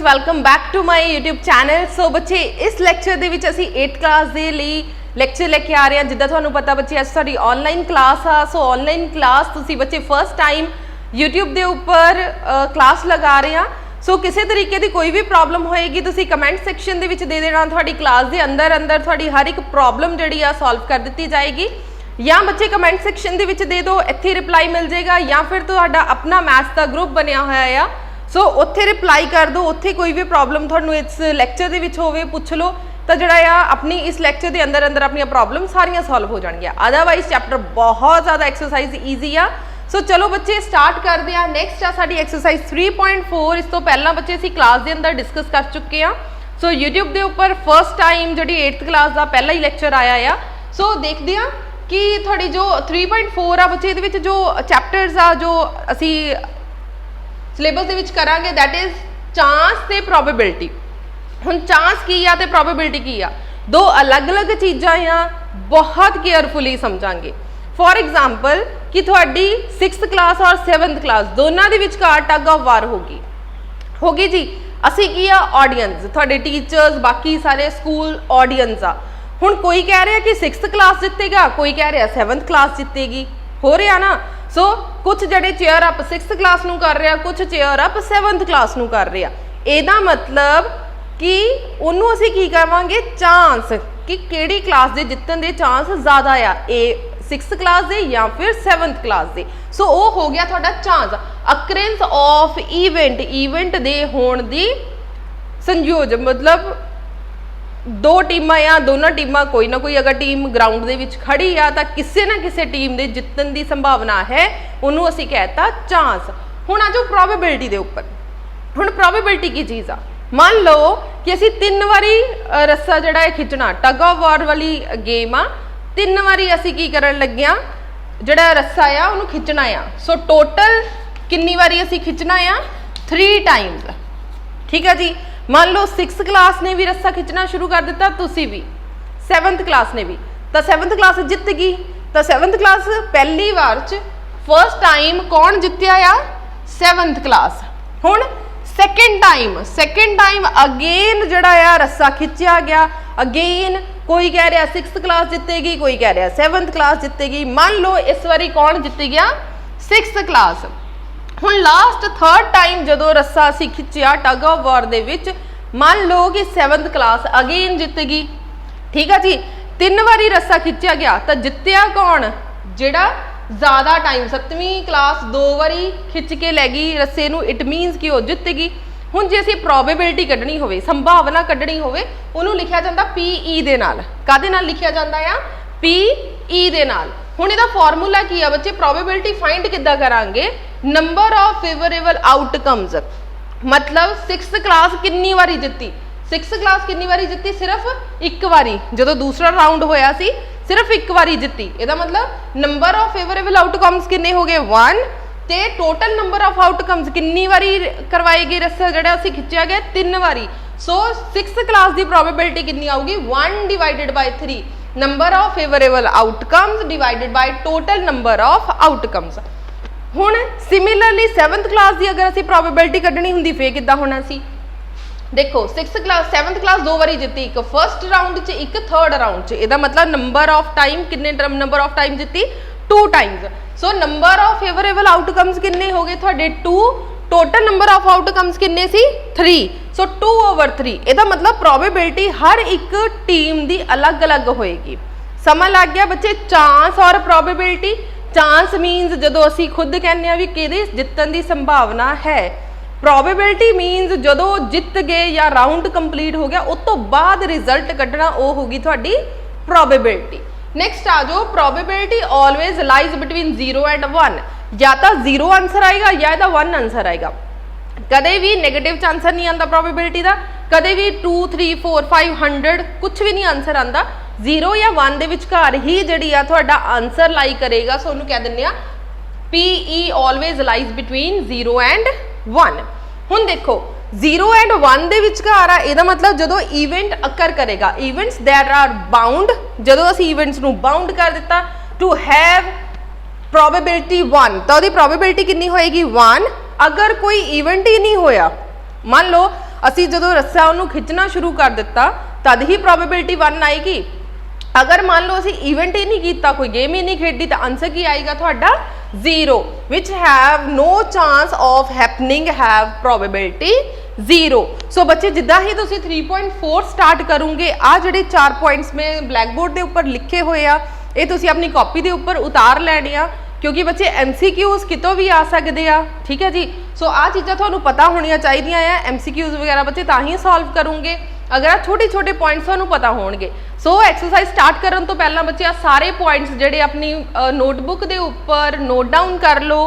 Welcome back to my YouTube channel. So बच्चे इस lecture दे विच असी 8th क्लास दे लई लैक्चर लेके आ रहे हैं। जिद्दां तुहानूं पता बच्चे अज साडी ऑनलाइन क्लास आ। सो ऑनलाइन क्लास तुसीं बच्चे फर्स्ट टाइम यूट्यूब दे उपर क्लास लगा रहे हैं। सो किसी तरीके की कोई भी प्रॉब्लम होएगी तुसीं कमेंट सैक्शन दे विच दे देना। तुहाडी क्लास दे अंदर अंदर तुहाडी हर एक प्रॉब्लम जिहड़ी आ सॉल्व कर दित्ती जाएगी। या बच्चे कमेंट सैक्शन दे विच दे दो, इत्थे रिप्लाई मिल जाएगा। या फिर तुहाडा अपना मैथ्स का ग्रुप बनिया होया आ, सो उत्थे रिप्लाई कर दो। उत्थे कोई भी प्रॉब्लम तुहानूं इस लैक्चर दे विच होवे पुछ लो तो जिहड़ा आ अपनी इस लैक्चर के अंदर अंदर अपनी प्रॉब्लम सारियां सॉल्व हो जाएंगियां। अदरवाइज चैप्टर बहुत ज़्यादा एक्सरसाइज ईजी आ। सो चलो बच्चे स्टार्ट करते हैं। नैक्सट आ साडी एक्सरसाइज 3.4। इस तो पहला बच्चे असीं क्लास के अंदर डिस्कस कर चुके हैं। सो यूट्यूब के उपर फर्स्ट टाइम जिहड़ी 8th क्लास का पहला ही लैक्चर आया आ। सो देखते हैं कि थोड़ी जो 3.4 आ बच्चे ये जो चैप्टर्स आ जो असी सिलेबस दे विच करांगे दैट इज चांस ते प्रोबेबिलिटी। हुण चांस की आ ते प्रोबेबिलिटी की आ, दो अलग अलग चीज़ां आ, बहुत केयरफुली समझांगे। फॉर एग्जाम्पल कि थोड़ी 6th क्लास और 7th क्लास दोनों के विचकार टग ऑफ वार होगी जी। असी की आ ऑडियंस, थोड़े टीचर्स बाकी सारे स्कूल ऑडियंस आ। हुण कोई कह रहा कि 6th क्लास जितेगा, कोई कह रहा 7th क्लास जितेगी, हो रहा ना। सो कुछ जड़े चेयर अप 6th क्लास नूं कर रहे, कुछ चेयर अप 7th क्लास नूं कर रहे। एदा मतलब कि उन्होंने असीं की कहांगे चांस कि किहड़ी क्लास दे जितन दे चांस ज़्यादा आ, 6th क्लास दे या फिर 7th क्लास दे। सो वो हो गया थोड़ा chance. Occurrence of event, event दे होण दी संयोजन, मतलब दो टीमां आ, दोनों टीमां कोई ना कोई अगर टीम ग्राउंड दे विच खड़ी आ तो किसी ना किसी टीम दे जितन की संभावना है, उन्होंने असीं कहता चांस। हुण आ जाओ प्रोबेबिलिटी दे उपर। हुण प्रोबेबिलिटी की चीज़ आ, मान लो कि असीं 3 वारी रस्सा जिहड़ा है खिंचना, टग ऑफ वार वाली गेम आ। 3 वारी असीं की करन लगे आ, जिहड़ा रस्सा आ उहनूं खिंचना आ। सो टोटल कितनी वारी असीं खिंचना आ? 3 टाइम्स। ठीक है जी। मान लो 6th क्लास ने भी रस्सा खिंचना शुरू कर दिता, तुसी भी 7th क्लास ने भी, तो 7th क्लास जित गई। तो 7th क्लास पहली बार फर्स्ट टाइम कौन जितया आ? 7th class. हुण सैकेंड टाइम अगेन जिहड़ा आ रस्सा खिंचा गया। अगेन कोई कह रहा 6th क्लास जितेगी, कोई कह रहा 7th क्लास जितेगी। मान लो इस बारी कौन जित गया? 6th class. हुण लास्ट 3rd टाइम जदों रस्सा असीं खिंचिया टग ऑफ वार दे विच, मान लो कि 7th क्लास अगेन जित गई। ठीक है जी। 3 वारी रस्सा खिंचा गया तो जितया कौन? जिहड़ा ज़्यादा टाइम 7वीं क्लास 2 वारी खिंच के लै गई रस्से नूं, इट मीनस कि वो जित गई। हुण जे असीं प्रोबेबिलिटी कढनी होवे, संभावना कढनी होवे, उहनूं लिखिया जांदा PE दे नाल। काहदे नाल लिखिया जांदा आ? PE दे नाल। हुण इहदा फॉर्मूला की आ बच्चे? प्रोबेबिलिटी फाइंड किद्दां करांगे? Number of favourable outcomes. मतलब 6th क्लास कितनी बारी जित्ती? 6th क्लास कितनी बारी जित्ती? सिर्फ एक बारी। जो दूसरा राउंड होया सी सिर्फ एक बारी जित्ती। इसदा मतलब नंबर ऑफ फेवरेबल आउटकम्स कितने हो गए? 1। ते टोटल नंबर ऑफ आउटकम्स कितनी बारी करवाई गई रस्सा जिहड़ा असीं खिंचिया गया? 3 बारी। सो 6th क्लास की प्रोबेबिलिटी कितनी आऊगी? 1 divided by 3। Number of favourable outcomes divided by total number of outcomes. हुण सिमिलरली 7th क्लास की अगर असीं प्रोबेबिलिटी कढनी हुंदी फिर किद्दां होना सी? देखो 6th क्लास 7th क्लास 2 बारी जित्ती, एक फर्स्ट राउंड च एक 3rd राउंड च। इहदा मतलब नंबर ऑफ टाइम कितने नंबर ऑफ टाइम जित्ती? 2 times. So number of favourable outcomes कितने हो गए थोड़े? 2। टोटल नंबर ऑफ आउटकम्स कितने सी? 3। सो 2/3। इहदा मतलब प्रोबेबिलिटी हर एक टीम की अलग अलग होएगी। समझ लग गया बच्चे? चांस और प्रोबेबिलिटी। चांस मीनस जदों असी खुद कहने भी किहदे जितन की संभावना है। प्रोबेबिलिटी मीनस जदों जित गए या राउंड कंप्लीट हो गया उस तो बाद रिजल्ट कढ़ना, वो होगी थोड़ी प्रोबेबिलिटी। नैक्सट आ जाओ, probability always lies between 0 and 1। या तो 0 आंसर आएगा या 1 आंसर आएगा। कदे भी नैगेटिव च आंसर नहीं आता प्रोबेबिलिटी का। कदे भी 2, 3, 4, 5, 100 कुछ भी नहीं आंसर आता। 0 या 1 के विचकार ही जिहड़ी आ तुहाडा आंसर लाई करेगा। सो उहनूं कह दिंदे आ PE always lies between 0 and 1। हुण देखो 0 एंड 1 के विचकार आ, इहदा मतलब जदों इवेंट अकर करेगा, इवेंट्स दैट आर बाउंड, जदों असीं इवेंट्स नूं बाउंड कर दिता टू हैव प्रोबेबिलिटी 1 तो उहदी प्रोबेबिलिटी कितनी होएगी? 1। अगर कोई इवेंट ही नहीं होया, मान लो ਅਸੀਂ ਜਦੋਂ ਰੱਸਾ ਉਹਨੂੰ ਖਿੱਚਣਾ ਸ਼ੁਰੂ ਕਰ ਦਿੱਤਾ ਤਦ ਹੀ ਪ੍ਰੋਬੇਬਿਲਿਟੀ 1 ਆਏਗੀ। अगर मान लो ਅਸੀਂ इवेंट ही नहीं किया, कोई गेम ही नहीं खेडी, तो आंसर की आएगा ਤੁਹਾਡਾ 0 which have no chance of happening have probability 0। सो बच्चे जिदा ही तुसी 3.4 स्टार्ट करोगे आ ਜਿਹੜੇ 4 पॉइंट्स मैं ब्लैक बोर्ड के उपर लिखे हुए आ ये तुसी अपनी कॉपी के उपर उतार लैने आ, क्योंकि बच्चे MCQs कितों भी आ सकते हैं, ठीक है जी। सो आ चीज़ां तुहानूं पता होनियां चाहिदियां आ, MCQs वगैरह बच्चे तां ही सॉल्व करोगे अगर आ छोटे छोटे पॉइंट्स तुहानूं पता होणगे। सो एक्सरसाइज स्टार्ट करन तो पहला बच्चे आ सारे पॉइंट्स जिहड़े अपनी नोटबुक के उपर नोट डाउन कर लो।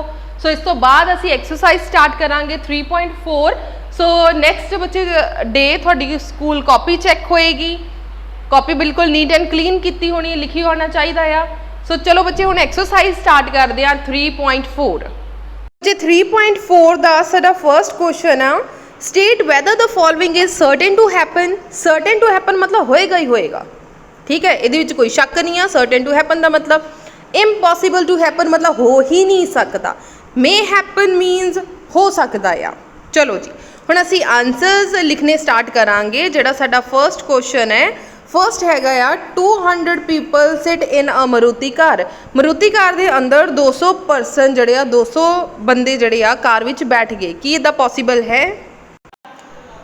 सो इस तो बाद असी एक्सरसाइज स्टार्ट करांगे 3.4। सो नैक्सट बच्चे डे तुहाडी स्कूल कॉपी चैक होएगी, कॉपी बिल्कुल नीट एंड क्लीन की होनी, लिखी होना चाहिए आ। सो चलो बच्चे हुण एक्सरसाइज स्टार्ट करते हैं 3.4। बच्चे 3.4 का साडा फर्स्ट क्वेश्चन आ, state whether the following is certain to happen. Certain to happen मतलब होएगा ही होएगा, ठीक है, ये कोई शक नहीं है। सर्टेन टू हैपन का मतलब इम्पॉसिबल टू हैपन मतलब हो ही नहीं सकता। मे हैपन मीनस हो सकता है। चलो जी हुण असी आंसर्स लिखने स्टार्ट करांगे। जिहड़ा साडा फर्स्ट क्वेश्चन है, फर्स्ट हैगा आ 200 people sit in a Maruti car. Maruti car के अंदर 200 परसन जिहड़े आ 200 बंदे जिहड़े आ कार विच बैठ गए, की इदा पॉसीबल है?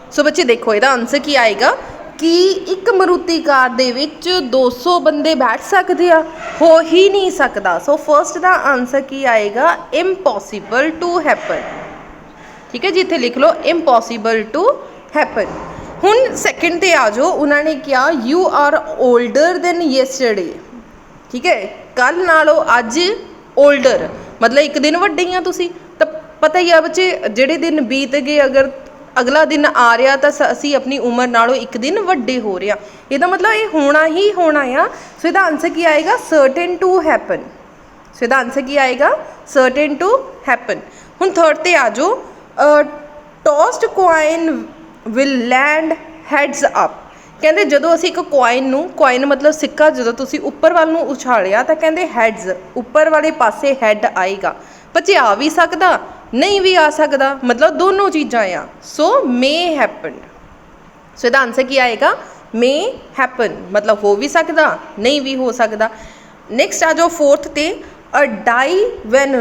सो बच्चे देखो इहदा आंसर की आएगा कि एक मारुति कार दे विच 200 बंदे बैठ सकते आ, हो ही नहीं सकता। सो फर्स्ट का आंसर की आएगा इम्पॉसिबल टू हैपन, ठीक है जी, इत्थे लिख लो इम्पॉसिबल टू हैपन। हुण सैकेंड ते आ जाओ, उन्होंने कहा you are older than yesterday, ठीक है, कल नालों अज ओल्डर मतलब एक दिन वड्डे ही तुसी, तो पता ही है बच्चे जिहड़े दिन बीत गए अगर अगला दिन आ रहा तो असी अपनी उम्र नालों एक दिन वड्डे हो रहे हैं, इसका मतलब ये होना ही होना आ। सो इसका आंसर की आएगा सर्टेन टू हैपन। सो इसका आंसर की आएगा सर्टेन टू हैपन। हुण थर्ड ते आ जाओ, tossed coin will land heads up. कहते जो असी एक कॉइन मतलब सिक्का जो तुसी उपर वाल नूं उछालिया तो कहते हैड्स उपर वाले पासे हैड आएगा। बच्चे आ भी सकता नहीं भी आ सकता, मतलब दोनों चीज़ां आ। सो मे हैपन। सो इसका आंसर की आएगा मे हैपन मतलब हो भी सकता नहीं भी हो सकता। नैक्सट आ जाओ फोर्थ ते, a die when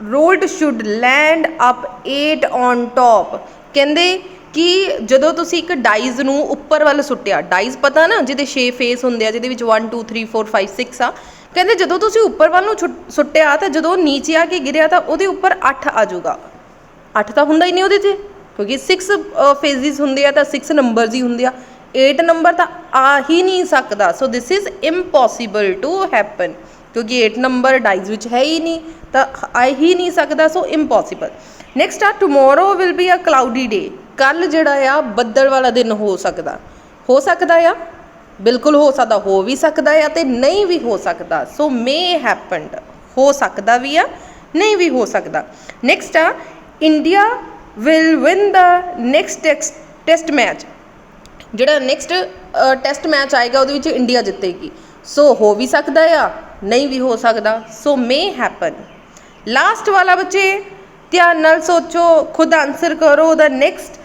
rolled should land up 8 on top. कहते कि जो तुसी एक डाइज नूं उपर वाल सुट्टिया, डाइज पता ना जिहदे 6 फेस हुंदे आ, जिहदे विच 1 2 3 4 5 6 आ, कहते जो तुसी उपर वाल नूं सुट्टिया तो जो नीचे आके गिरिया तो वो उपर 8 आ जाऊगा। 8 तो हुंदा ही नहीं उहदे च, क्योंकि 6 फेजिज हुंदे आ तो 6 नंबर्स ही हुंदे आ, 8 नंबर तो आ ही नहीं सकता। So this is impossible to happen, क्योंकि 8 नंबर डाइज विच है ही नहीं तो आ ही नहीं सकता। So impossible. नैक्सट आ tomorrow will be a cloudy day. कल जिहड़ा आ बदल वाला दिन हो सकता आ, बिल्कुल हो सकता, हो भी सकता है तो नहीं भी हो सकता। सो मे हैपन्ड हो सकता भी है नहीं भी हो सकता। नैक्सट आ India will win the next test match. जिहड़ा नैक्सट टेस्ट मैच आएगा वो इंडिया जितेगी। सो हो भी सकता है नहीं भी हो सकता। सो मे हैपन। लास्ट वाला बच्चे ध्यान नाल सोचो, खुद आंसर करो। The next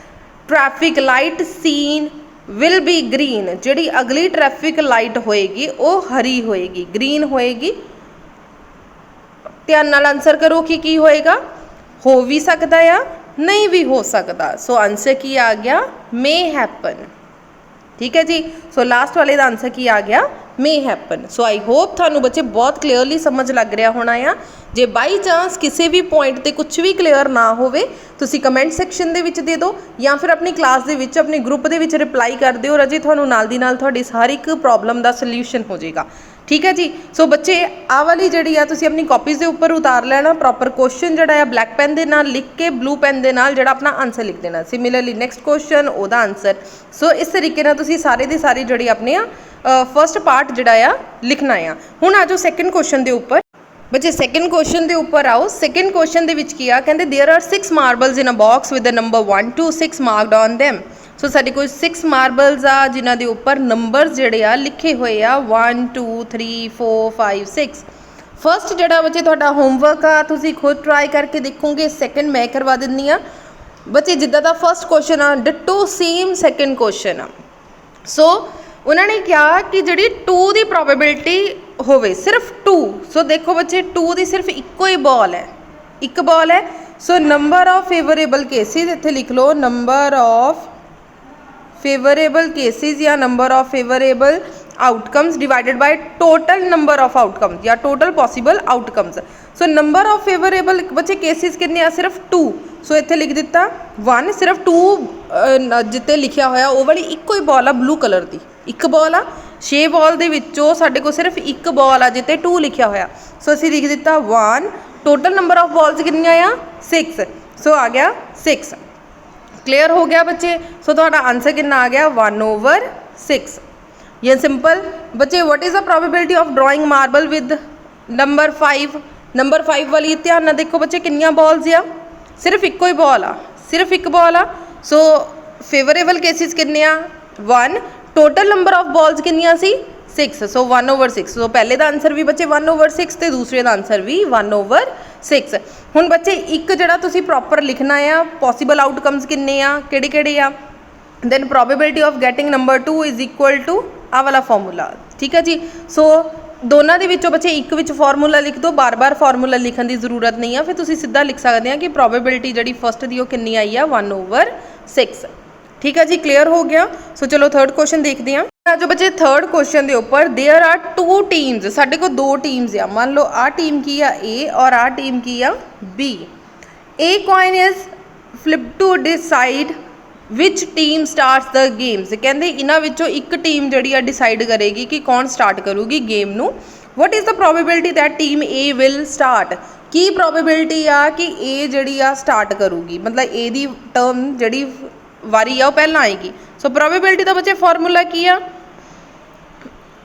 traffic light seen will be green. जिहड़ी अगली ट्रैफिक लाइट होएगी वो हरी होएगी, ग्रीन होएगी। ध्यान नाल आंसर करो कि की होएगा, हो भी सकता है नहीं भी हो सकता। सो आंसर की आ गया मे हैपन, ठीक है जी। सो लास्ट वाले का आंसर की आ गया may happen. So I hope थानू बच्चे बहुत क्लीयरली समझ लग रहा होना आ। जे बाई चांस किसी भी पॉइंट ते कुछ भी क्लीयर ना होवे तुसी कमेंट सैक्शन दे विच दे दो, या फिर अपनी क्लास दे विच अपने ग्रुप दे विच रिप्लाई कर दिओ। रजे थानू नाल दी नाल तुहाडी हर एक प्रॉब्लम दा सल्यूशन हो जाएगा, ठीक है जी। सो बच्चे आ वाली जिहड़ी आ तुसी अपनी कॉपीज़ दे उपर उतार लेना। प्रॉपर क्वेश्चन जिहड़ा आ ब्लैक पेन दे नाल लिख के ब्लू पेन दे नाल जिहड़ा अपना आंसर लिख देना। सिमिलरली नैक्सट क्वेश्चन ओहदा आंसर। सो इस तरीके नाल तुसी सारे दे सारे जिहड़ी अपने फर्स्ट पार्ट जिहड़ा आ लिखना आ। हुण आ जाओ सैकेंड क्वेश्चन दे उपर। बच्चे सैकेंड क्वेश्चन के उपर आओ। सैकेंड क्वेश्चन के विच किया कहते there are 6 marbles in a box with the number 1 to 6 marked on them. So साडे कोल 6 मार्बल्स आ जिन्हां दे उपर नंबर्स जिहड़े आ लिखे हुए आ 1 2 3 4 5 6। फर्स्ट जिहड़ा बच्चे तुहाडा होमवर्क आ तुसीं खुद ट्राई करके देखोगे। सैकेंड मैं करवा दिंदी आ। बच्चे जिद्दां दा फर्स्ट क्वेश्चन आ डिटो सेम सैकेंड क्वेश्चन आ। सो उन्होंने कहा कि जिहड़ी 2 की प्रोबेबिलिटी होवे सिर्फ 2। सो देखो बच्चे 2 की सिर्फ इक्को ही बॉल है, एक बॉल है। So number of favourable cases इत्थे लिख लो, नंबर ऑफ फेवरेबल केसिस या number of favourable outcomes divided by total number of outcomes या total possible outcomes. So number of favourable बच्चे केसिस कितने आ, सिर्फ 2। सो इत्थे लिख दिता 1, सिर्फ 2 जिते लिखिया होया वो वाली इक्को ही बॉल आ ब्लू कलर की, एक बॉल आ। 6 बॉल दे विचों साडे कोल सिर्फ एक बॉल आ जिते 2 लिखिया होया। सो असीं लिख दिता 1, टोटल नंबर ऑफ बॉल्स कितनी आ 6। सो आ गया 6। क्लियर हो गया बच्चे। सो तुहाडा आंसर कितना आ गया 1/6। ये सिंपल बच्चे। What is the probability of drawing marble with number 5? Number 5 वाली ध्यान नाल देखो बच्चे कितनियां बॉल्स आ, सिर्फ इक्को ही बॉल आ, सिर्फ एक बॉल आ। सो फेवरेबल केसिस कितने आ 1, टोटल नंबर ऑफ बॉल्स कितनियां सी 6। सो 1/6। सो पहले का आंसर भी बच्चे 1/6 तो दूसरे का आंसर भी 1/6। हुण बच्चे एक जिहड़ा तुसीं प्रॉपर लिखना आ पॉसीबल आउटकम्स कितने आ, किहड़े आ। Then probability of getting number 2 is equal to आ वाला फॉर्मूला, ठीक है जी। सो दोनों के विचों बच्चे एक विच फॉर्मूला लिख दो, बार बार फॉर्मूला लिखने की जरूरत नहीं है। फिर तुसीं सीधा लिख सकते हैं कि प्रोबेबिलिटी जी फस्ट की कितनी आई है 1/6, ठीक है जी। क्लीयर हो गया। सो चलो थर्ड क्वेश्चन देखते हैं। जो बच्चे थर्ड क्वेश्चन के उपर देयर आर 2 टीम्स, साढ़े को 2 टीम्स आ। मान लो आ टीम की आ ए और आ टीम की आ B. A coin is flip to decide which team start the games. कहते इन्हां विचों एक टीम जिहड़ी आ डिसाइड करेगी कि कौन स्टार्ट करूगी गेम नू। What is the probability that team A will start. की प्रोबेबिलिटी आ कि ए जिहड़ी आ स्टार्ट करूगी, मतलब ए दी टर्म जिहड़ी वारी आ पहला आएगी। सो प्रोबेबिलिटी का बच्चे फॉर्मूला की आ,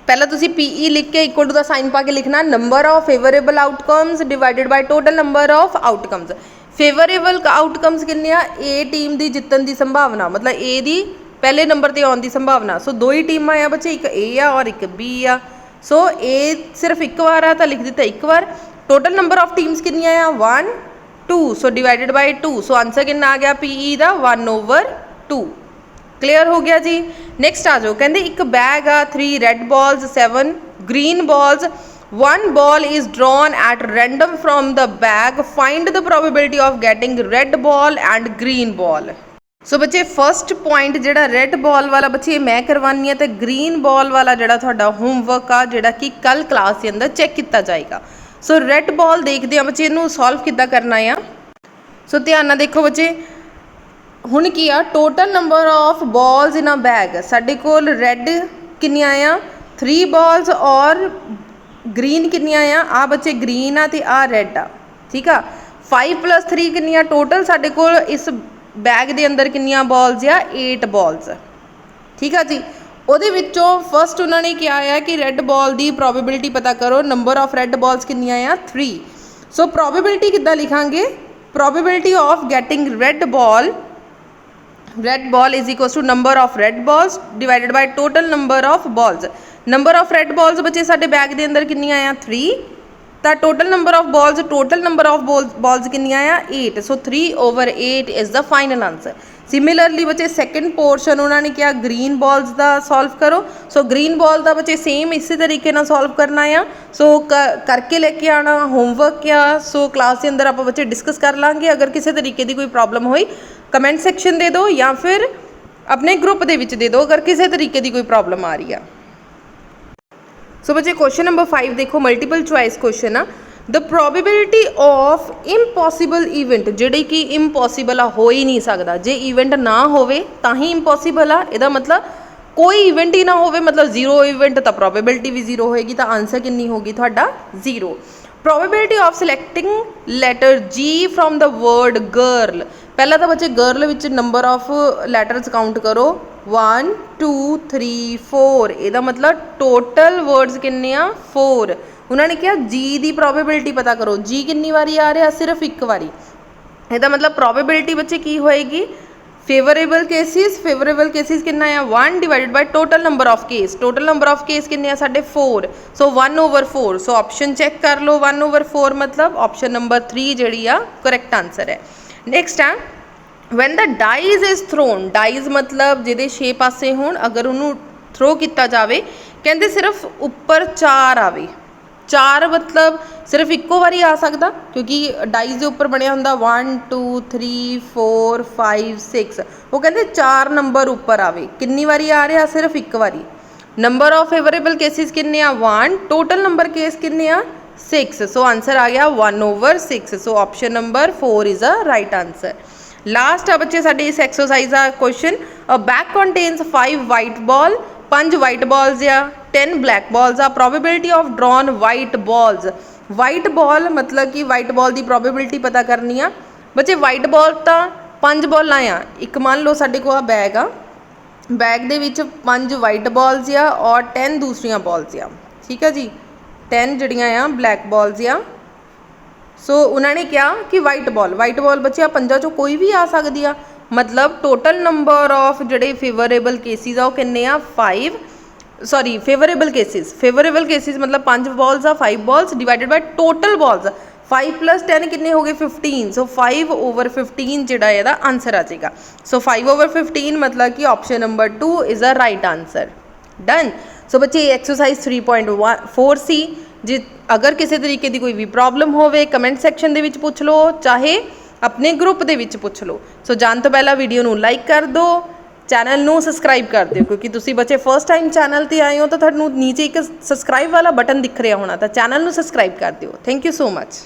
पहला तुसी PE लिख के इक्वल टू द साइन पा के लिखना number of favourable outcomes divided by total number of outcomes. Favourable outcomes कितने आ, ए टीम की जितन की संभावना, मतलब ए दी पहले नंबर पर आने की संभावना। सो 2 ही टीमां आ बच्चे, एक ए आ और एक बी आ। सो ए सिर्फ एक बार आ तो लिख दिता एक बार। टोटल नंबर ऑफ टीम्स कितनी आ 1, 2। So divided by 2। So answer कितना आ गया PE का 1/2। क्लीयर हो गया जी। नैक्सट आ जाओ। कहते एक बैग आ 3 red balls 7 green balls, 1 ball is drawn at random from the bag, find the probability of getting red ball and green ball. So बच्चे फस्ट पॉइंट जिहड़ा रेड बॉल वाला बच्चे मैं करवानी है, तो ग्रीन बॉल वाला जिहड़ा तुहाडा होमवर्क आ जिहड़ा कि कल क्लास के अंदर चैक किया जाएगा। सो रेड बॉल देखते हैं बच्चे इनू सॉल्व किद्दां करना है। सो ध्यान नाल देखो बच्चे, हुण की आ total number of balls in a bag. साडे कोल रेड कितनियां आ 3 बॉल्स और ग्रीन कितनियां आ बच्चे ग्रीन आ ते आ रेड आ, ठीक आ। 5 + 3 कितनियां टोटल साडे कोल इस बैग दे अंदर कितनियां बॉल्स आ 8 बॉल्स, ठीक है जी। ਉਹਦੇ ਵਿੱਚੋਂ फस्ट उन्होंने क्या है कि रेड बॉल की प्रोबेबिलिटी पता करो, नंबर ऑफ रेड बॉल्स कितनियां आ 3। सो प्रोबेबिलिटी किद्दां लिखांगे, probability of getting red ball is equal to number of red balls divided by total number of balls. Number of red balls बच्चे साडे bag के अंदर कितनियां आ 3, तो टोटल नंबर ऑफ बॉल्स कितनियां आ 8। So 3/8 is the final answer. Similarly बच्चे सैकेंड पोर्शन उन्होंने क्या ग्रीन बॉल्स का सॉल्व करो। सो ग्रीन बॉल का बच्चे सेम इसी तरीके ना सॉल्व करना आ। सो करके लेके आना होमवर्क क्या। सो क्लास के अंदर आप बच्चे डिस्कस कर लाँगे। अगर किसी तरीके की कोई प्रॉब्लम हुई कमेंट सैक्शन दे दो या फिर अपने ग्रुप दे विच दे दो अगर किसी तरीके की कोई प्रॉब्लम आ रही है। सो बच्चे क्वेश्चन नंबर 5 देखो, मल्टीपल चॉइस क्वेश्चन आ। The probability of impossible event, जिहड़ी कि इम्पॉसिबल आ हो ही नहीं सकता, जे इवेंट ना होवे तां ही इम्पॉसिबल आ। इहदा मतलब कोई इवेंट ही ना होवे मतलब 0 इवेंट, तो प्रोबेबिलिटी भी 0 होएगी, तो आंसर कितनी होगी तुहाडा 0। Probability of selecting letter G from the word girl. पहला तो बच्चे girl which number of letters count करो 1 2 3 4। ਇਹਦਾ मतलब टोटल वर्ड्स कितने आ 4। उन्होंने कहा G की प्रोबेबिलिटी पता करो, G कितनी बारी आ रहा सिर्फ एक बारी। ਇਹਦਾ मतलब प्रोबेबिलिटी बच्चे की होएगी फेवरेबल केसिस कितना है 1 divided by total number of case. Total number of case कितने आ साढ़े 4। सो 1/4। सो ऑप्शन चेक कर लो 1/4 मतलब ऑप्शन नंबर 3 जी करेक्ट आंसर है। नैक्सट है van the dies is thrown, dies ਮਤਲਬ ਜਿਹਦੇ 6 ਪਾਸੇ ਹੋਣ, ਅਗਰ ਉਹਨੂੰ ਥਰੋ ਕੀਤਾ ਜਾਵੇ ਕਹਿੰਦੇ ਸਿਰਫ ਉੱਪਰ 4 ਆਵੇ। 4 ਮਤਲਬ ਸਿਰਫ ਇੱਕੋ ਵਾਰੀ ਆ ਸਕਦਾ, ਕਿਉਂਕਿ ਡਾਈਜ਼ ਦੇ ਉੱਪਰ ਬਣਿਆ ਹੁੰਦਾ 1 2 3 4 5 6। ਉਹ ਕਹਿੰਦੇ 4 ਨੰਬਰ ਉੱਪਰ ਆਵੇ। ਕਿੰਨੀ ਵਾਰੀ ਆ ਰਿਹਾ? ਸਿਰਫ ਇੱਕ ਵਾਰੀ। ਨੰਬਰ ਆਫ ਫੇਵਰੇਬਲ ਕੇਸਿਸ ਕਿੰਨੇ ਆ? 1। ਟੋਟਲ ਨੰਬਰ ਕੇਸ ਕਿੰਨੇ ਆ? 6। ਸੋ ਆਂਸਰ ਆ ਗਿਆ 1/6। So option number 4 is a right answer. Last ਆ ਬੱਚੇ ਸਾਡੇ ਇਸ ਐਕਸਰਸਾਈਜ਼ ਦਾ question, a bag contains 5 white ball, 5 white balls ਆ, 10 ਬਲੈਕ ਬਾਲਸ ਆ, probability of drawn white balls. White ball ਮਤਲਬ ਕਿ ਵਾਈਟ ਬਾਲ ਦੀ ਪ੍ਰੋਬੇਬਿਲਿਟੀ ਪਤਾ ਕਰਨੀ ਆ ਬੱਚੇ। ਵਾਈਟ ਬਾਲ ਤਾਂ 5 ਬਾਲਾਂ ਆ, ਇੱਕ ਮੰਨ ਲਓ ਸਾਡੇ ਕੋਲ ਆ ਬੈਗ ਆ, ਬੈਗ ਦੇ ਵਿੱਚ 5 ਵਾਈਟ ਬਾਲਸ ਆ ਔਰ 10 ਦੂਸਰੀਆਂ ਬਾਲਸ ਆ, ਠੀਕ ਆ ਜੀ। 10 ਜਿਹੜੀਆਂ ਆ ਬਲੈਕ ਬਾਲਸ ਆ। ਸੋ ਉਹਨਾਂ ਨੇ ਕਿਹਾ ਕਿ ਵਾਈਟ ਬਾਲ ਬੱਚੇ ਆ 5 ਚੋਂ ਕੋਈ ਵੀ ਆ ਸਕਦੀ ਆ, ਮਤਲਬ ਟੋਟਲ ਨੰਬਰ ਆਫ ਜਿਹੜੇ ਫੇਵਰੇਬਲ ਕੇਸਿਸ ਆ ਉਹ ਕਿੰਨੇ ਆ? 5। ਸੌਰੀ ਫੇਵਰੇਬਲ ਕੇਸਿਸ ਮਤਲਬ 5 ਬਾਲਸ ਆ, 5 balls divided by total balls 5 + 10 ਕਿੰਨੇ ਹੋ ਗਏ? 15। ਸੋ 5/15 ਜਿਹੜਾ ਇਹਦਾ ਆਂਸਰ ਆ ਜਾਏਗਾ। ਸੋ 5/15 ਮਤਲਬ ਕਿ option number 2 is a right answer. Done. So ਬੱਚੇ ਐਕਸਰਸਾਈਜ਼ 3.4 ਸੀ। ਜੇ ਅਗਰ ਕਿਸੇ ਤਰੀਕੇ ਦੀ ਕੋਈ ਵੀ ਪ੍ਰੋਬਲਮ ਹੋਵੇ ਕਮੈਂਟ ਸੈਕਸ਼ਨ ਦੇ ਵਿੱਚ ਪੁੱਛ ਲਓ, ਚਾਹੇ ਆਪਣੇ ਗਰੁੱਪ ਦੇ ਵਿੱਚ ਪੁੱਛ ਲਓ। ਸੋ ਜਾਣ ਤੋਂ ਪਹਿਲਾਂ ਵੀਡੀਓ ਨੂੰ ਲਾਈਕ ਕਰ ਦਿਓ, ਚੈਨਲ ਨੂੰ ਸਬਸਕ੍ਰਾਈਬ ਕਰ ਦਿਓ, ਕਿਉਂਕਿ ਤੁਸੀਂ ਬੱਚੇ ਫਸਟ ਟਾਈਮ ਚੈਨਲ 'ਤੇ ਆਏ ਹੋ ਤਾਂ ਤੁਹਾਨੂੰ ਨੀਚੇ ਇੱਕ ਸਬਸਕ੍ਰਾਈਬ ਵਾਲਾ ਬਟਨ ਦਿਖ ਰਿਹਾ ਹੋਣਾ, ਤਾਂ ਚੈਨਲ ਨੂੰ ਸਬਸਕ੍ਰਾਈਬ ਕਰ ਦਿਓ। Thank you so much.